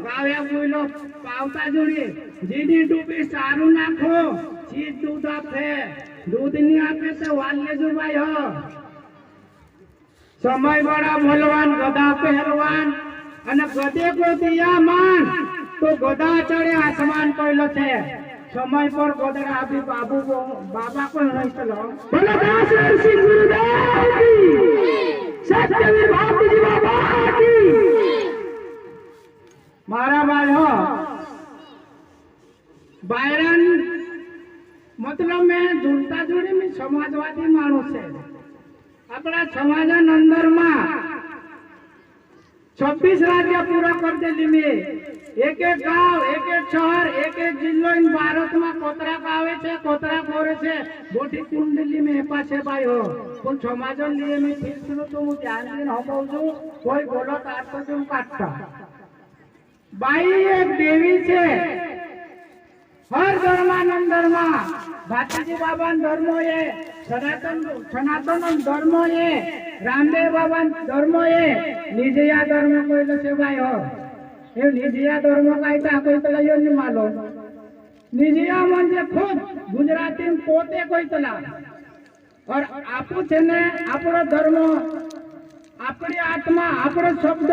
ગાવ્યા બોલો પાવતા જોડી જીની ડૂબી સારું નાખો ચીજ દૂધ આપે દૂધ ની આપે તો વાલ્ય જુભાઈ હો સમય બડા ભલવાન ગદા પહેરવાન અને ગદે કો દિયા માન તો ગદા ચડે આસમાન કઈલો છે સમય પર ગોદડા આપી બાબુ બાબા પણ રહી ચલો બોલો દાસ સિંહ ગુરુદેવ કી સત્યવીર બાપુજી બાબા કી મારા ભાઈ હો બાયરન मतलब मैं जुड़ता जुड़ी में समाजवादी मानुस है अपना समाजन अंदर में 26 राज्य पूरा कर दिल्ली में एक गांव एक शहर एक जिल्लो इन भारत में कोतरा गावे छे कोतरा कोरे छे बोटी कुंडली में पाछे भाई हो पण समाजन लिए में ठीक सुनो तो मु ध्यान दिन हो बोलू कोई बोलो तार तो तुम काटता बाई एक देवी छे हर धर्मानंदर में भातीजी बाबा धर्मो ये सनातन धर्मो ये रामदेव बाबा धर्मो ये निजया धर्म कोई से भाई हो ये निजया धर्म का कोई तो लयो नहीं मालो निजया म्हणजे खुद गुजराती में पोते कोई तला और आपू छे ने आपरो धर्म आपरी आत्मा आपरो शब्द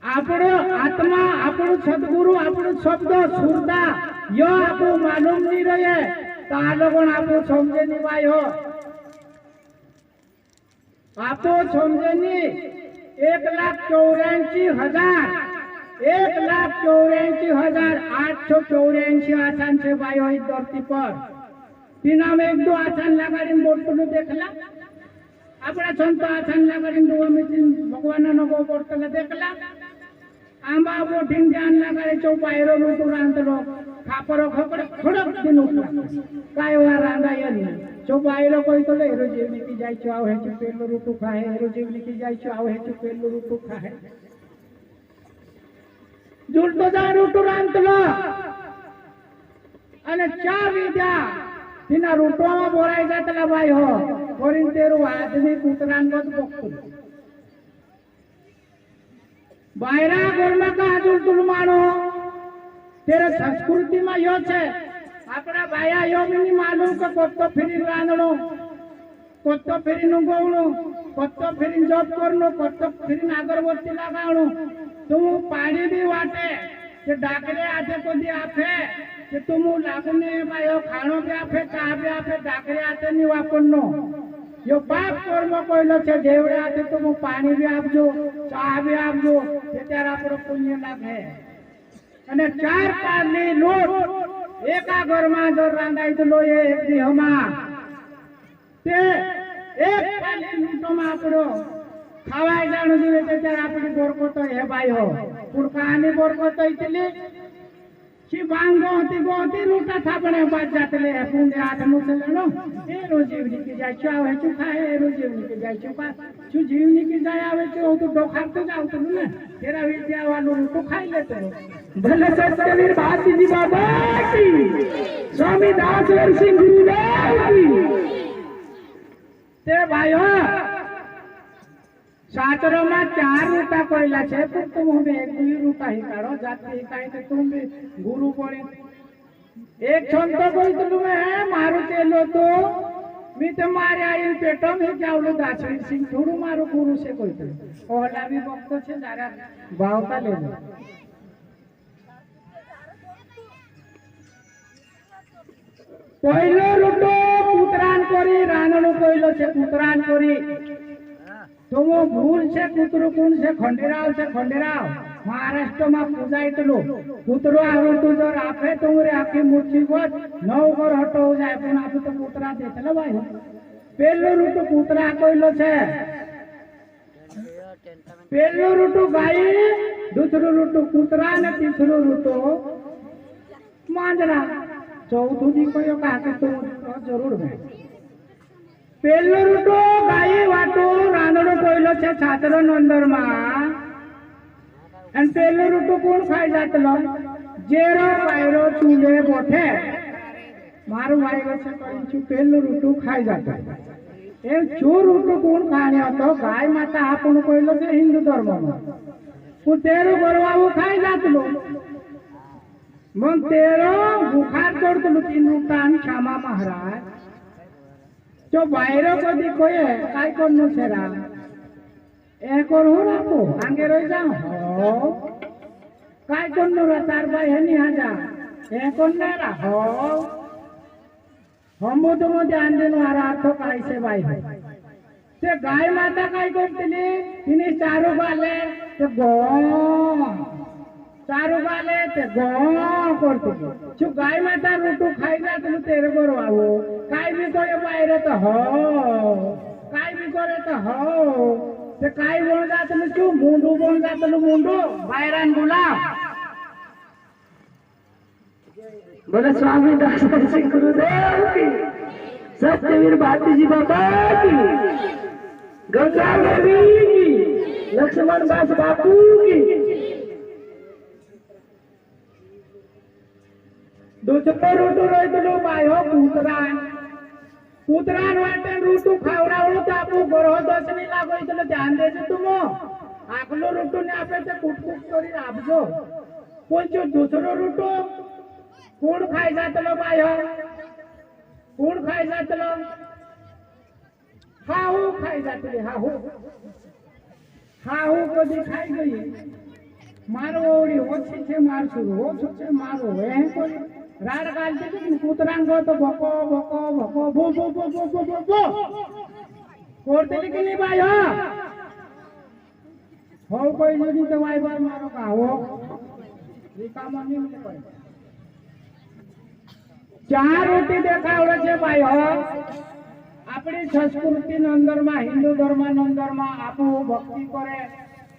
आपरो आत्मा आपरो सद्गुरु आपरो शब्द सुरता यो आपको मालूम नहीं रहे तो आ लोग आपको समझे नहीं भाई हो आपको समझे नहीं 1,84,884 आसान से भाई हो इस धरती पर तीना में एक दो आसान लगाड़ी बोलते देखला अपना संत आसान लगाड़ी दो भगवान नो बोलते देखला आंबा बोठीन ध्यान लगाड़े चौपायरो रूटू रांतलो खापरो खपड़े खड़क दिन उठला काय वा रांगाय नहीं चौपायरो कोई तो ले रो जीवनी की जाय छो आव हे छो पेलो रूटू खाए रो जीवनी की जाय छो आव हे छो पेलो रूटू खाए जुलतो जा रूटू रांतलो અને ચા વિદ્યા तिना रूटोમાં બોરાઈ જાતલા ભાઈ હો કોરીન તેરું આદમી કૂતરાંગત પક્કુ बायरा गोरमा का हजुर तुल मानो तेरे संस्कृति में यो छे अपना भाया यो भी नहीं मालूम को कोत्तो फिरी रांधणो कोत्तो फिरी नुगोवणो कोत्तो फिरी जॉब करनो कोत्तो फिरी अगरबत्ती लगावणो तुम पानी भी वाटे के डाकरे आते को दी आपे के तुम लागने भायो खानो भी आपे चा भी आपे डाकरे आते नहीं वापरनो यो बाप कर्म कोइलो छे देवड़े आते तो मु पानी भी आपजो चा भी आपजो ते त्यार आपरो पुण्य लागे અને ચાર પારની લોટ એકા ઘરમાં જો રાંધાઈ તો એ એક દીહમાં તે એક પાલી લૂટોમાં આપણો ખાવાય જાણું જોઈએ તે ત્યારે આપણી બોરકોતો હે ભાઈ હો પુરકાની બોરકોતો ઇતલી છી બાંગો હતી લૂટા થાપણે બાદ જાતલે પુંદે હાથ મુસલનો એ રોજીવની की जाय छो आवे छो खाए ए रोजीवनी की जाय छो पा छु जीवनी की जाय आवे छो तो डोखार तो जाव तो ने तेरा विद्या वालो तो खाई लेते भले सत्यवीर भातीजी बाबा की स्वामी दासवर सिंह गुरुदेव की ते भाइयों शास्त्रों में 4 रूटा कोयला छे पर तुम हमें एक भी रूटा ही काढो जाते ही काई तो तुम भी गुरु पड़े एक छंत कोई तो में है मारू चेलो तो मी तो मारे आई पेटो में जावलो दासवीर सिंह थोड़ू मारो गुरु से कोई तो ओला भी भक्त छे जरा भावता ले लो पहिलो रूटो पुत्रान करी रानलो पहिलो छे पुत्रान करी तो वो भूल से कुतरो कोण से खंडेराव महाराष्ट्र में पूजायतलो कुतरो आवतो जो राखे तो रे आखी मुसीबत नौ घर हटो हो जाए पण आपु तो पुत्रा देतला भाई पेलो रूटो पुत्रा कोइलो छे पेलो रूटो गाय दूसरो रूटो कुतरा ने तीसरो रूटो मांजरा चौथो दी कोयो काके तो जरूर भाई पेलो रूटो गाय वाटो रानडो कोइलो छे छात्र नंदर मा एन पेलो रूटो कोण खाई जातलो जेरो पायरो चूले बोठे मारो वायरो छे कई छु पेलो रूटो खाई जाता ए चो रूटो कोण खाणे હતો ગાય માતા આપણો કોઈલો છે હિન્દુ ધર્મમાં હું તેરું ગરવાવું ખાઈ જાતલું મग તેરો બુખાર તોડતું તીનું કાન ક્ષમા મહારાજ જો বাইরে કદી કોઈએ કાઈ કોનું છેરા એ કરું રાખો આંગે રહી જાઉં હો કાઈ કોનું રતાર ભાઈ એની હાજા એ કોને રાખો હમો તો ધ્યાન દેનું આરા અર્થ કાઈ છે ભાઈ તે ગાય માતા કાઈ કરતી तिने चारू गाले ते गो चारू गाले ते गो करती छु गाय माता रोटू खाई जातलू तेरे गरवावो काय बी करे बाहेर तो हो काय बी करे तो हो ते काय बोल जातलू छु मुंडू बोल जातलू मुंडू बाहेरान गुलाब बोले स्वामी दासन सिंह गुरुदेव की सत्यवीर भारती जी बाबा की गंगा देवी की लक्ष्मण दास बापू की दूसरो ऋतु रोहितलो बायो कूतरान वाटे ऋतु खावडावलो तो आपू गरह दसनी लागो इतलो ध्यान देजो तुमो आकलो ऋतु ने आपे ते कुटकुट करी आपजो कोणचो दूसरो ऋतु कोण खाई जातलो बायो कोण खाई जातलो हाहू खाई जातली हाहू हाहू कदी खाई गई मारो ओडी ओછી છે મારશું ઓછું છે મારો હે કોઈ રાડ ગાલતી કે કૂતરાંગ ગો તો ભકો ભકો ભકો ભો ભો ભો ભો ભો ભો ભો કોરતલી કે ની ભાઈ હો કોઈ જદી તો વાય બાર મારો કાવો રીકામાં ની કોઈ ચાર રોટી દેખાવડે છે ભાઈ આપણી સંસ્કૃતિ અંદર માં હિન્દુ ધર્મ અંદર માં આપો ભક્તિ કરે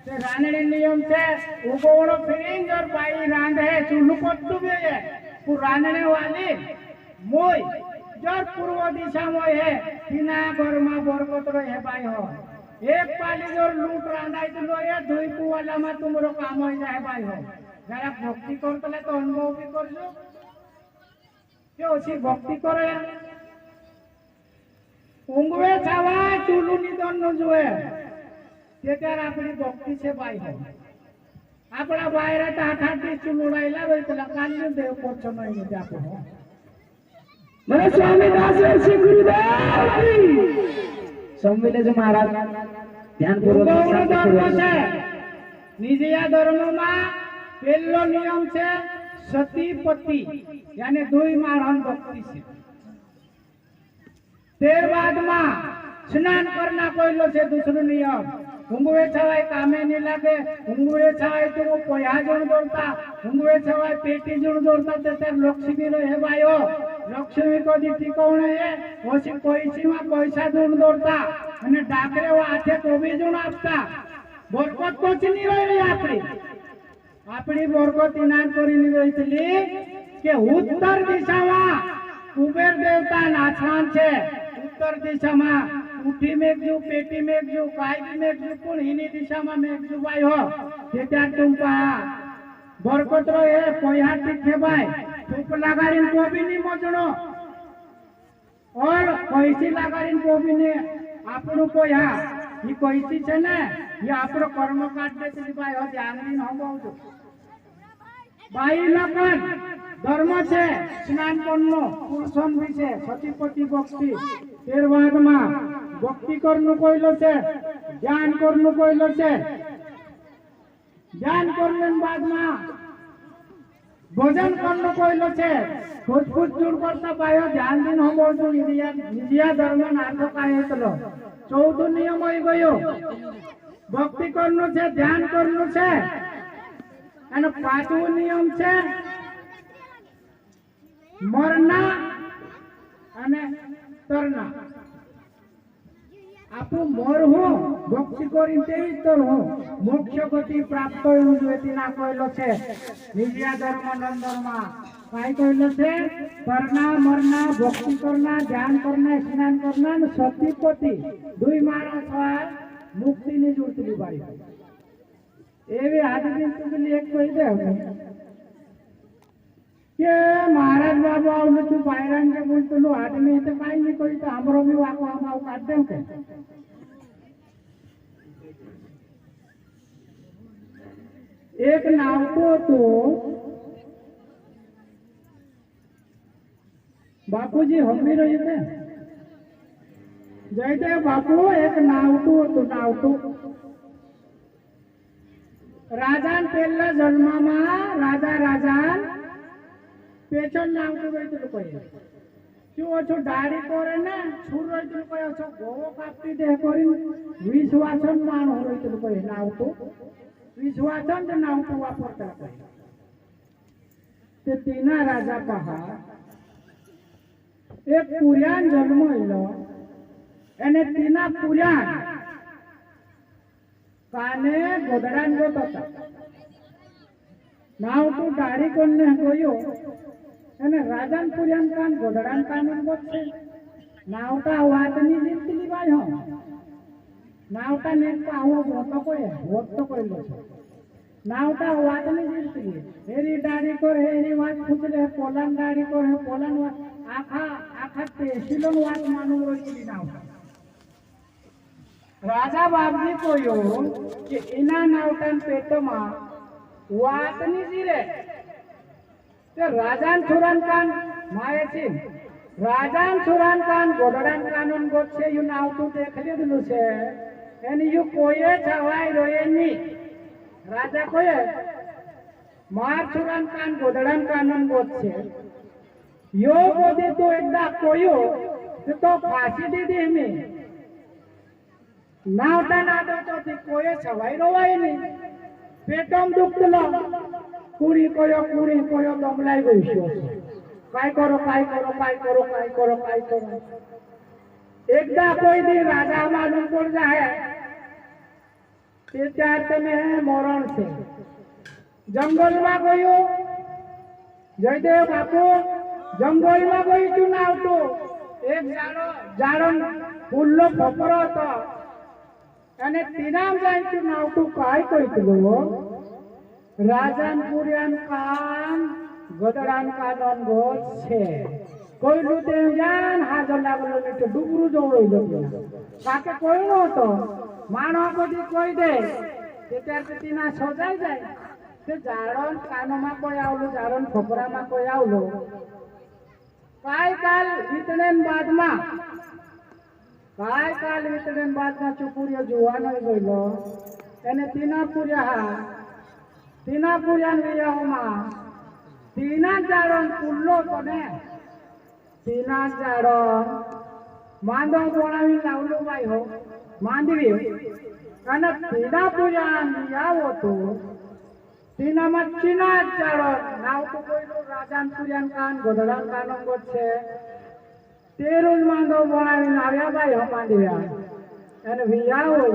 તે રાનડી નિયમ છે ઉગોણો ફિરિંગ और बाई रांध है चूल्हू पत्तू भी है वो रानने वाली मोय जर पूर्व दिशा में है बिना घर में बरकत रहे भाई हो एक पाली जोर लूट रांधाई तो लो ये धोई पुवाला में तुमरो काम हो जाए भाई हो जरा भक्ति करतले तो अनुभव भी करजो के ओછી ભક્તિ કરે ઊંઘવે છાવા ચૂલું નિધન નો જોએ તે ત્યારે આપણી ભક્તિ છે ભાઈ આપણા બાયરા તો 8-8 ચૂલું ઉડાઈલા હોય તો કાલનું દેવ પોછો નહીં ને આપો મને સ્વામી દાસ શ્રી ગુરુદેવ કી સંવિલે જો મહારાજ ધ્યાનપૂર્વક ધર્મ છે નિજયા ધર્મમાં પહેલો નિયમ છે सतीपति यानी दुई मारण भक्ति से तेर बाद में स्नान करना कोई से दूसरो नियम ઊંઘવે છવાય કામે નહીં લાગે ઊંઘવે છવાય તો પોયા જણ દોડતા ઊંઘવે છવાય પેટી જણ દોડતા તે લક્ષ્મી નો હે ભાઈઓ લક્ષ્મી કદી ઠીકવણે હે ઓછી કોઈસીમાં પૈસા જણ દોડતા અને ડાકરે હાથે કોબી જણ આપતા બરકત કોચી નહીં રહી આપણી આપણી બરકત ઇનામ કરી રહીલી કે ઉત્તર દિશામાં કુબેર દેવતા નાચવાન છે उत्तर दिशा में उठी मेघजू पेटी मेघजू काय मेघजू कोण हिनी दिशा में मेघजू भाई हो त्या तुम पहा बरकत रहे पोया टीके भाई चुप लगारीन कोबी नी मोजणो और पैसी लगारीन कोबी ने आपणो पोया ही पैसी छे ने ये आपणो कर्म काट देती भाई हो ध्यान दीन हंभावजो भाई लगन धर्म छे स्नान करनो पुरुषन विषे सतीपति भक्ति तेर बाद में भक्ति करनु कोइलो छे ध्यान करनु कोइलो छे ध्यान करने बाद में भोजन करनु कोइलो छे खोजपूछ दूर करता पायो ध्यान दिन हम बोलतो निजिया धर्म नाथ काय हेतलो 14 नियम होई गयो भक्ति करनु छे ध्यान करनु छे અને પાંચમો નિયમ છે મરના અને તરના આપો મોર હો ભક્તિ કરી તેવી તર હો મોક્ષ ગતિ પ્રાપ્ત એવું જોઈતી ના કહેલો છે નિજ્યા ધર્મ નંદરમાં काय कहलो છે તરના મરના ભક્તિ કરના ધ્યાન કરના સ્નાન કરના અને સતીપતિ दुई માણસ હોય મુક્તિ ની જોડતી ભાઈ एवे आदमी तो एक कोई दे हमें के महाराज बाबा आवलो तू बायरान के बोलतो आदमी तो काई नहीं कोई तो हमरो भी वाको हम आउ काट देम के એક નાવતું હતું બાપુજી હમી રહ્યું છે જયદેવ બાપુ એક નાવતું હતું નાવતું રાજાન પહેલા જન્મમાં રાજા પેચન નાવતું રહેતું કોઈ શું ઓછું દાઢી કરે ને છૂર રહેતું કોઈ ઓછો ગોવો કાપી દે કરી વિશ્વાસન માણ રહેતું કોઈ નાવતું વિશ્વાસન જ નાવતું વાપરતા કોઈ તે તેના રાજા પહાડ એક પુર્યાન જન્મ એલો એને તેના પુર્યાન કાને ગોદડાન ગોત હતા નાવતું દાઢી કોને ગયો એને રાજાન પુર્યાન કાન ગોદડાન કાન ગોત છે નાવતા વાતની જીતલી ભાઈ હો નાવતા ને આવો ગોતો કોઈ હોત તો કોઈ લો નાવતા વાતની જીતલી હેરી દાઢી કોર હેરી વાત પૂછલે પોલાન દાઢી કોર હે પોલાન વાત આખા તેશીલોન વાત માનું રોઈ નાવતા રાજા બાપજી કોયો કે એના નાવટાન પેટમાં વાતની જીરે તે રાજાન છુરાન કાન માએ છે રાજાન છુરાન કાન ગોદડાન કાનન ગોત છે યુ નાવતું દેખલી દીધું છે એની યુ કોઈએ છવાય રોયે ની રાજા કોઈએ માર છુરાન કાન ગોદડાન કાનન ગોત છે યો બોધી તો એકદા કોયો તો ફાંસી દીધી મે નાવટા નાદો તો કોઈએ છવાય રોવાય નહીં પેટમ દુખલો કુરી કોયો દમલાઈ ગઈ છે કાઈ કરો એકદા કોઈ દી રાજા માલુમ પડ જાય તે ચાર તમે મરણ છે જંગલમાં ગયો જયદેવ બાપુ જંગલમાં ગઈ તું નાવતો એક જાડો ફૂલનો ફોફરો હતો અને તીનામ જાય તું નાવતું કાય કોઈ તું રાજાન પુર્યાન કાન ગોદડાન કાનન ગોત છે કોઈ લૂટે જાન હાજર લાગલો એટલે ડુબરું જોડો કાકે કોઈ નહોતો માણો બધી કોઈ દે તે ત્યાર તીના સોજાઈ જાય તે જાડોન કાનોમાં કોઈ આવલું જાડોન ફોફરામાં કોઈ આવલું કાય કાલ વીતણેન બાદમાં ચુપુરિયો જોવાનો ગયેલો એને તીના પુર્યાન વિયાહોમાં તીના જાડોન પુલ્લો તો ને તીના જાડોન માંદો બોણાવી લાવલો ભાઈ હો માંદવી અને તીના પુર્યાન વિયાવો તો તીનામાં ચીના જાડોન નાવતું કોઈનું રાજાન પુર્યાન કાન ગોદડાન કાનો ગોત છે તેરું માંદો બોણાવીને આવ્યા ભાઈ હો માંડવ્યા અને વિયાવો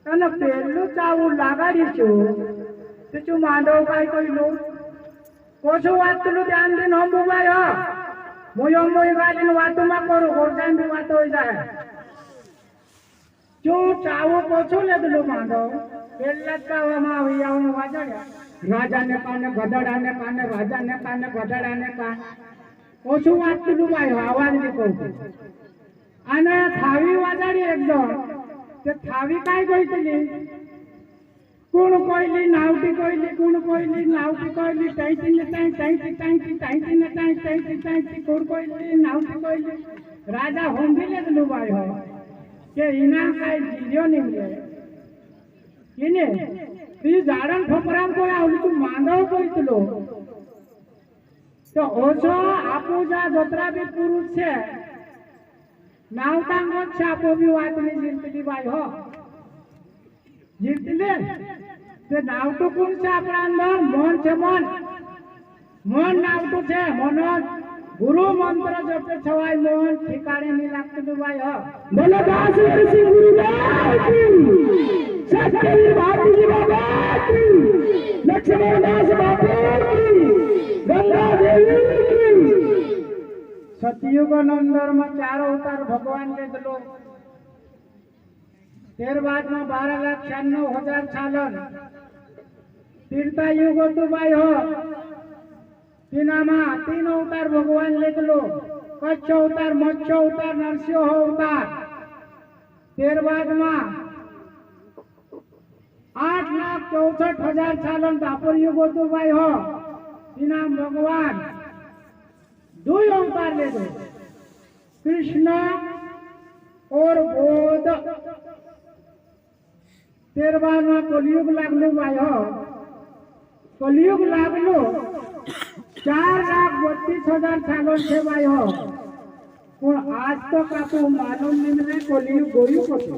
અને પેલું ચાવું લાગાડીશું તે શું માંડો ભાઈ કોઈનું કોશું વાત પેલું ધ્યાન દઈને હમ ભાઈ હો મોય ગાડીને વાતોમાં કરું ગોરજાન બી વાતો હોય જાય જો ચાવો કોશું લેલું માંડો પેલા ચાવામાં વિયાવું વાજડ્યા રાજાને કાને ગધડાને કાને રાજાને કાને ગધડાને કાન ઓછું વાત કીધું ભાઈ અવાજ ની કહું અને થાવી વાજાડી એકદમ તે થાવી કાંઈ ગઈ કોણ કોઈલી નાવટી નાવટી કોઈલી ટાઈટી કોણ કોઈલી નાવટી કોઈલી રાજા હોંભી લેલું ભાઈ હો કે એના કાંઈ જીલ્યો નહીં મળે એને તું જાડન ઠોકરામ કોઈ આવલું તું માંદવ કોઈ તુલો તો ઓછો આપું જા દોતરા બી પુરુષ છે નાવતા ગોત છે આપો બી વાતની જીતલી ભાઈ હો જીતલે તે નાવતું કોણ છે આપણા અંદર મન છે મન નાવતું છે મનો ગુરુ મંત્ર જપે છવાય મન ઠીકાણે નહીં લાગતું ભાઈ હો બોલો દાસ વર્ષી ગુરુદેવ કી સત્યવી બાપુજી બાબા કી લક્ષ્મણ દાસ બાપુ કી ગંગા દેવી કી સતયુગ અંદર માં 4 અવતાર ભગવાન લીધલો ત્યારબાદ માં 12,96,000 સાલન ત્રેતાયુગ હતું ભાઈ હો તેનામાં 3 અવતાર ભગવાન લીધલો કચ્છ અવતાર મત્સ્ય અવતાર નરસિંહ અવતાર ત્યારબાદ માં 8,64,000 सालन दापर युग होतो भाई हो तिना भगवान दुई ओंकार ले दो कृष्ण और बोध 13 में कलयुग लागलो भाई हो कलयुग लागलो 4,32,000 सालन से भाई हो पण आज तक आपको मालूम नहीं कलयुग गयु कतो।